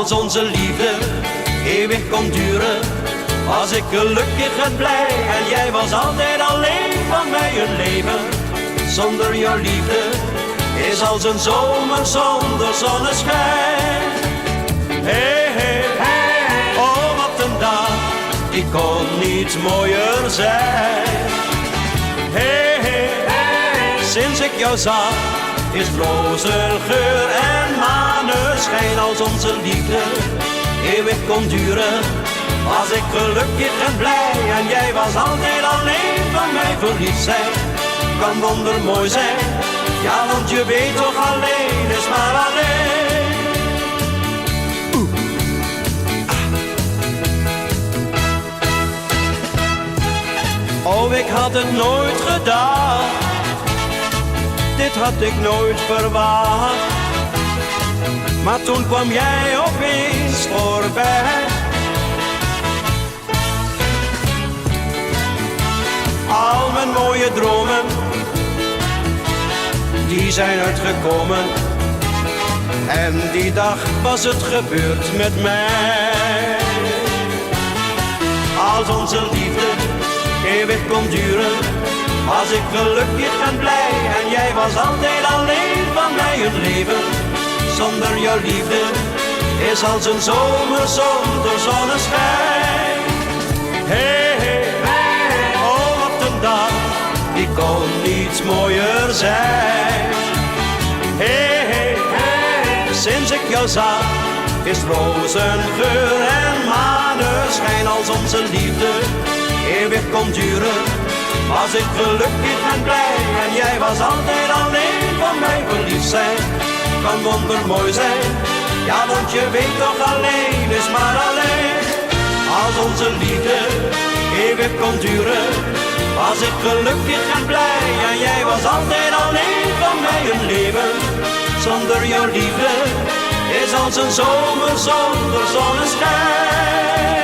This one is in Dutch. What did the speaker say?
Als onze liefde eeuwig kon duren, was ik gelukkig en blij. En jij was altijd alleen van mij een leven. Zonder jouw liefde is als een zomer zonder zonneschijn. Hey, hey, hey, oh wat een dag, die kon niet mooier zijn. Hey, hey, hey, sinds ik jou zag, is rozengeur en maneschijn. Als onze liefde eeuwig kon duren, was ik gelukkig en blij. En jij was altijd alleen van mij. Verliefd zijn kan wondermooi zijn, ja, want je weet toch, alleen is maar alleen. Oh, ik had het nooit gedacht, dit had ik nooit verwacht. Maar toen kwam jij opeens voorbij. Al mijn mooie dromen, die zijn uitgekomen. En die dag was het gebeurd met mij. Als onze liefde eeuwig kon duren, was ik gelukkig en blij. En jij was altijd alleen van mij een leven. Zonder jouw liefde is als een zomer zonder zonneschijn. Hey, hey, hey, oh wat een dag, die kon niet mooier zijn. Hey, hey, hey, sinds ik jou zag, is rozengeur en maneschijn. Als onze liefde eeuwig kon duren, was ik gelukkig en blij. En jij was altijd alleen van mij. Verliefd zijn kan wondermooi zijn, ja, want je weet toch, alleen is maar alleen. Als onze liefde eeuwig kon duren, was ik gelukkig en blij. En jij was altijd alleen van mij een leven. Zonder jouw liefde is als een zomer zonder zonneschijn.